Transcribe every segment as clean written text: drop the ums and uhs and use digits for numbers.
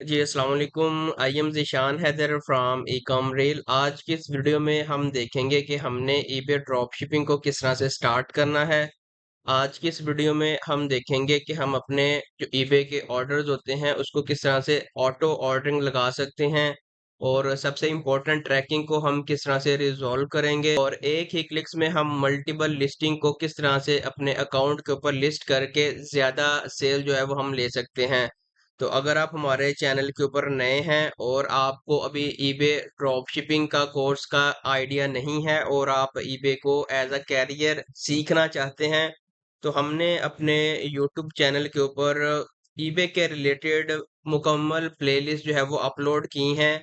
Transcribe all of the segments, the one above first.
जी, अस्सलाम वालेकुम। I am Zeeshan Haider from ecom rail. आज की इस वीडियो में हम देखेंगे कि हमने ईबे ड्रॉप शिपिंग को किस तरह से स्टार्ट करना है। आज की इस वीडियो में हम देखेंगे कि हम अपने जो ईबे के ऑर्डर्स होते हैं उसको किस तरह से ऑटो ऑर्डरिंग लगा सकते हैं और सबसे इम्पोर्टेंट ट्रैकिंग को हम किस तरह से रिजॉल्व करेंगे और एक ही क्लिक्स में हम मल्टीपल लिस्टिंग को किस तरह से अपने अकाउंट के ऊपर लिस्ट करके ज़्यादा सेल जो है वो हम ले सकते हैं। तो अगर आप हमारे चैनल के ऊपर नए हैं और आपको अभी ईबे ड्रॉप शिपिंग का कोर्स का आइडिया नहीं है और आप ईबे को एज अ कैरियर सीखना चाहते हैं, तो हमने अपने यूट्यूब चैनल के ऊपर ईबे के रिलेटेड मुकम्मल प्लेलिस्ट जो है वो अपलोड की हैं,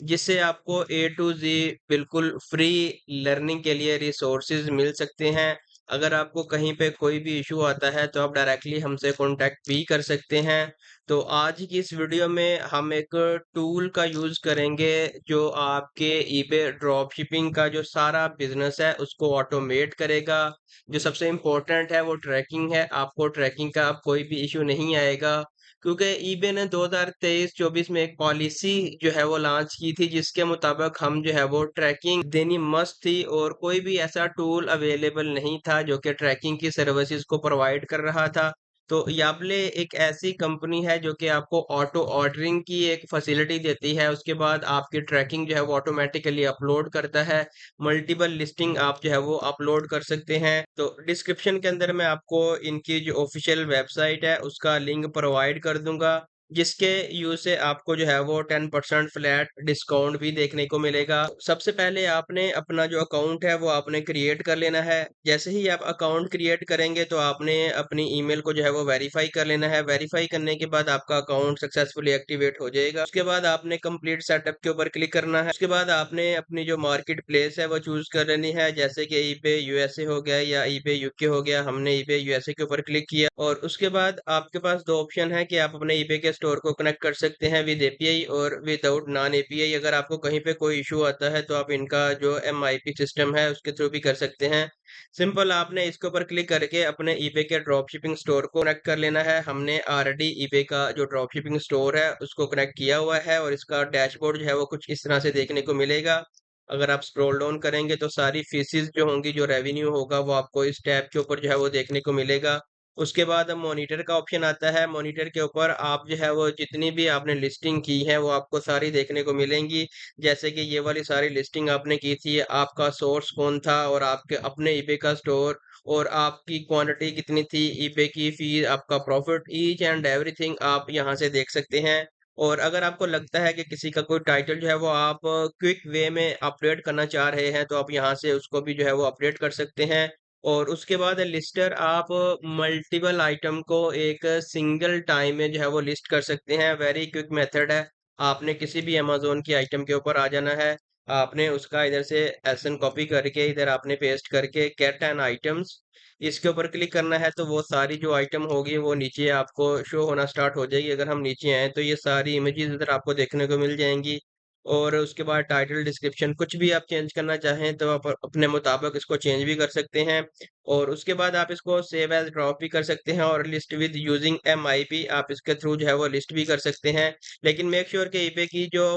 जिससे आपको ए टू ज़ी बिल्कुल फ्री लर्निंग के लिए रिसोर्सेज मिल सकते हैं। अगर आपको कहीं पे कोई भी इशू आता है तो आप डायरेक्टली हमसे कॉन्टैक्ट भी कर सकते हैं। तो आज की इस वीडियो में हम एक टूल का यूज़ करेंगे जो आपके ईबे ड्रॉप शिपिंग का जो सारा बिजनेस है उसको ऑटोमेट करेगा। जो सबसे इम्पोर्टेंट है वो ट्रैकिंग है। आपको ट्रैकिंग का अब कोई भी इशू नहीं आएगा, क्योंकि ईबे ने 2023-24 में एक पॉलिसी जो है वो लॉन्च की थी, जिसके मुताबिक हम जो है वो ट्रैकिंग देनी मस्ट थी और कोई भी ऐसा टूल अवेलेबल नहीं था जो कि ट्रैकिंग की सर्विसेज को प्रोवाइड कर रहा था। तो यापले एक ऐसी कंपनी है जो कि आपको ऑटो ऑर्डरिंग की एक फैसिलिटी देती है। उसके बाद आपकी ट्रैकिंग जो है वो ऑटोमेटिकली अपलोड करता है। मल्टीपल लिस्टिंग आप जो है वो अपलोड कर सकते हैं। तो डिस्क्रिप्शन के अंदर मैं आपको इनकी जो ऑफिशियल वेबसाइट है उसका लिंक प्रोवाइड कर दूंगा, जिसके यूज से आपको जो है वो 10% फ्लैट डिस्काउंट भी देखने को मिलेगा। सबसे पहले आपने अपना जो अकाउंट है वो आपने क्रिएट कर लेना है। जैसे ही आप अकाउंट क्रिएट करेंगे तो आपने अपनी ईमेल को जो है वो वेरीफाई कर लेना है। वेरीफाई करने के बाद आपका अकाउंट सक्सेसफुली एक्टिवेट हो जाएगा। उसके बाद आपने कंप्लीट सेटअप के ऊपर क्लिक करना है। उसके बाद आपने अपनी जो मार्केट प्लेस है वो चूज कर लेनी है, जैसे कि ईबे यूएसए हो गया या ईबे यूके हो गया। हमने ईबे यूएसए के ऊपर क्लिक किया और उसके बाद आपके पास दो ऑप्शन है कि आप अपने ईबे के स्टोर को कनेक्ट कर सकते हैं विद एपीआई और विदाउट नॉन एपीआई। अगर आपको कहीं पे कोई इशू आता है तो आप इनका जो एमआईपी सिस्टम है उसके थ्रू भी कर सकते हैं। सिंपल आपने इसके ऊपर क्लिक करके अपने ईबे के ड्रॉप शिपिंग स्टोर को कनेक्ट कर लेना है। हमने ऑलरेडी ईबे का जो ड्रॉप शिपिंग स्टोर है उसको कनेक्ट किया हुआ है और इसका डैशबोर्ड जो है वो कुछ इस तरह से देखने को मिलेगा। अगर आप स्क्रॉल डाउन करेंगे तो सारी फीसिस जो होंगी, जो रेवेन्यू होगा, वो आपको इस टैब के ऊपर जो है वो देखने को मिलेगा। उसके बाद अब मॉनिटर का ऑप्शन आता है। मॉनिटर के ऊपर आप जो है वो जितनी भी आपने लिस्टिंग की है वो आपको सारी देखने को मिलेंगी। जैसे कि ये वाली सारी लिस्टिंग आपने की थी, आपका सोर्स कौन था और आपके अपने ईबे का स्टोर और आपकी क्वांटिटी कितनी थी, ईबे की फीस, आपका प्रॉफिट, ईच एंड एवरीथिंग आप यहाँ से देख सकते हैं। और अगर आपको लगता है कि किसी का कोई टाइटल जो है वो आप क्विक वे में अपडेट करना चाह रहे हैं तो आप यहाँ से उसको भी जो है वो अपडेट कर सकते हैं। और उसके बाद लिस्टर आप मल्टीपल आइटम को एक सिंगल टाइम में जो है वो लिस्ट कर सकते हैं। वेरी क्विक मेथड है। आपने किसी भी अमेज़न की आइटम के ऊपर आ जाना है। आपने उसका इधर से एसएन कॉपी करके इधर आपने पेस्ट करके गेट एन आइटम्स इसके ऊपर क्लिक करना है, तो वो सारी जो आइटम होगी वो नीचे आपको शो होना स्टार्ट हो जाएगी। अगर हम नीचे आए तो ये सारी इमेजेस इधर आपको देखने को मिल जाएंगी। और उसके बाद टाइटल डिस्क्रिप्शन कुछ भी आप चेंज करना चाहें तो आप अपने मुताबिक इसको चेंज भी कर सकते हैं। और उसके बाद आप इसको सेव एज ड्रॉप भी कर सकते हैं और लिस्ट विद यूजिंग एमआईपी आप इसके थ्रू जो है वो लिस्ट भी कर सकते हैं। लेकिन मेक श्योर कि ईबे की जो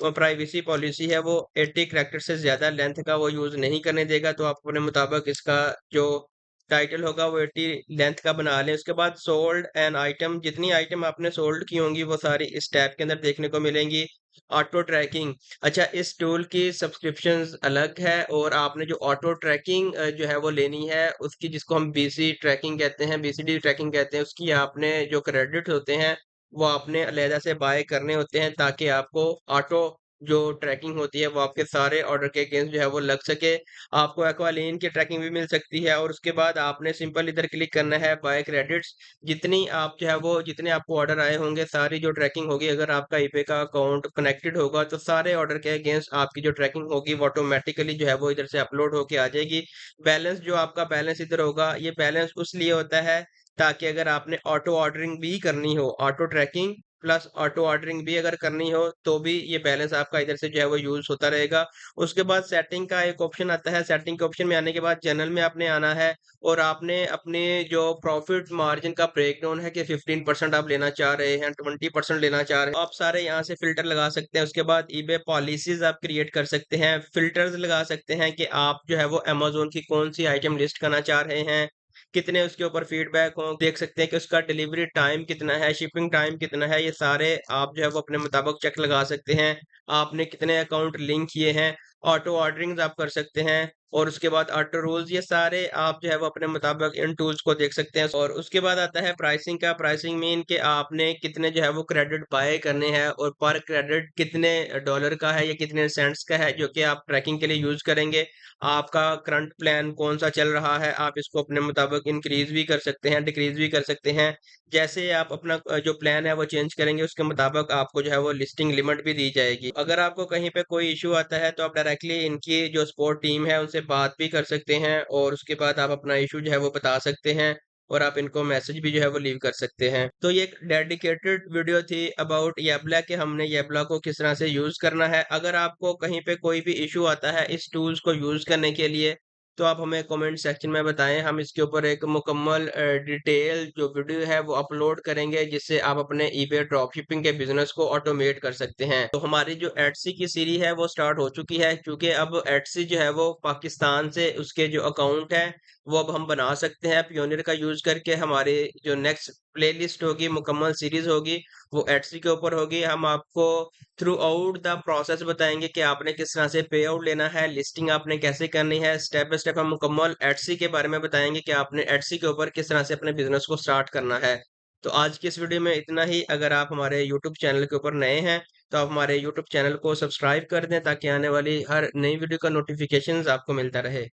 प्राइवेसी पॉलिसी है वो 80 कैरेक्टर से ज्यादा लेंथ का वो यूज नहीं करने देगा। तो आप अपने मुताबिक इसका जो टाइटल होगा वो 80 लेंथ का बना लें। उसके बाद सोल्ड एन आइटम, जितनी आइटम आपने सोल्ड की होंगी वो सारी इस टैब के अंदर देखने को मिलेंगी। ऑटो ट्रैकिंग, अच्छा, इस टूल की सब्सक्रिप्शंस अलग है और आपने जो ऑटो ट्रैकिंग जो है वो लेनी है उसकी, जिसको हम बीसी ट्रैकिंग कहते हैं, बीसीडी ट्रैकिंग कहते हैं, उसकी आपने जो क्रेडिट होते हैं वो आपने अलहदा से बाय करने होते हैं, ताकि आपको ऑटो जो ट्रैकिंग होती है वो आपके सारे ऑर्डर के अगेंस्ट जो है वो लग सके। आपको एक्वालीन की ट्रैकिंग भी मिल सकती है और उसके बाद आपने सिंपल इधर क्लिक करना है बाय क्रेडिट्स। जितनी आप जो है वो जितने आपको ऑर्डर आए होंगे सारी जो ट्रैकिंग होगी, अगर आपका ईबे का अकाउंट कनेक्टेड होगा तो सारे ऑर्डर के अगेंस्ट आपकी जो ट्रैकिंग होगी वो ऑटोमेटिकली जो है वो इधर से अपलोड होके आ जाएगी। बैलेंस, जो आपका बैलेंस इधर होगा, ये बैलेंस उस लिए होता है ताकि अगर आपने ऑटो ऑर्डरिंग भी करनी हो, auto trekking, plus auto ordering भी अगर करनी हो तो भी ये बैलेंस आपका इधर से जो है वो यूज़ होता रहेगा। उसके बाद सेटिंग का एक ऑप्शन आता है, सेटिंग के ऑप्शन में आने के बाद जनरल में आपने आना है और आपने अपने जो प्रॉफिट मार्जिन का ब्रेकडाउन है कि 15% आप लेना चाह रहे हैं, 20% लेना चाह रहे हैं, आप सारे यहाँ से फ़िल्टर लगा सकते हैं। उसके बाद ईबे पॉलिसीज़ आप क्रिएट कर सकते हैं, फ़िल्टर्स लगा सकते हैं कि आप जो है वो अमेज़न की कौन-सी आइटम लिस्ट करना चाह रहे हैं, कितने उसके ऊपर फीडबैक हों, देख सकते हैं कि उसका डिलीवरी टाइम कितना है, शिपिंग टाइम कितना है, ये सारे आप जो है वो अपने मुताबिक चेक लगा सकते हैं। आपने कितने अकाउंट लिंक किए हैं, ऑटो ऑर्डरिंग्स आप कर सकते हैं और उसके बाद ऑटो रूल्स, ये सारे आप जो है वो अपने मुताबिक इन टूल्स को देख सकते हैं। और उसके बाद आता है प्राइसिंग का, प्राइसिंग मीन कि आपने कितने जो है वो क्रेडिट बाय करने हैं और पर क्रेडिट कितने डॉलर का है या कितने सेंट्स का है, जो कि आप ट्रैकिंग के लिए यूज़ करेंगे। आपका करंट प्लान कौन-सा चल रहा है, आप इसको अपने मुताबिक इंक्रीज़ भी कर सकते हैं, डिक्रीज़ भी कर सकते हैं। जैसे आप अपना जो प्लान है वो चेंज करेंगे, उसके मुताबिक आपको जो है वो लिस्टिंग लिमिट भी दी जाएगी। अगर आपको कहीं पे कोई इश्यू आता है तो आप डायरेक्टली इनकी जो सपोर्ट टीम है उनसे बात भी कर सकते हैं और उसके बाद आप अपना इश्यू जो है वो बता सकते हैं और आप इनको मैसेज भी जो है वो लीव कर सकते हैं। तो ये एक डेडिकेटेड वीडियो थी अबाउट येबला कि हमने येबला को किस तरह से यूज़ करना है। अगर आपको कहीं पे कोई भी इश्यू आता है इस टूल्स को यूज़ करने के लिए, तो आप हमें कमेंट सेक्शन में बताएँ। हम इसके ऊपर एक मुकम्मल डिटेल जो वीडियो है वो अपलोड करेंगे, जिससे आप अपने ईबे ड्रॉपशिपिंग के बिज़नेस को ऑटोमेट कर सकते हैं। तो हमारी जो एट्सी की सीरीज़ है वो स्टार्ट हो चुकी है, क्योंकि अब एट्सी जो है वो पाकिस्तान से उसके जो अकाउंट हैं वो अब हम बना सकते हैं पायोनियर का यूज़ करके। हमारी जो नेक्स्ट प्लेलिस्ट होगी, मुकम्मल सीरीज़ होगी, वो एट्सी के ऊपर होगी। हम आपको थ्रू आउट द प्रोसेस बताएँगे कि आपने किस तरह से पे आउट लेना है, लिस्टिंग आपने कैसे करनी है, स्टेप बाय स्टेप हम मुकम्मल एट्सी के बारे में बताएँगे कि आपने एट्सी के ऊपर किस तरह से अपने बिज़नेस को स्टार्ट करना है। तो आज की इस वीडियो में इतना ही। अगर आप हमारे यूट्यूब चैनल के ऊपर नए हैं, तो आप हमारे यूट्यूब चैनल को सब्सक्राइब कर दें ताकि आने वाली हर नई वीडियो का नोटिफ़िकेशंस आपको मिलता रहे।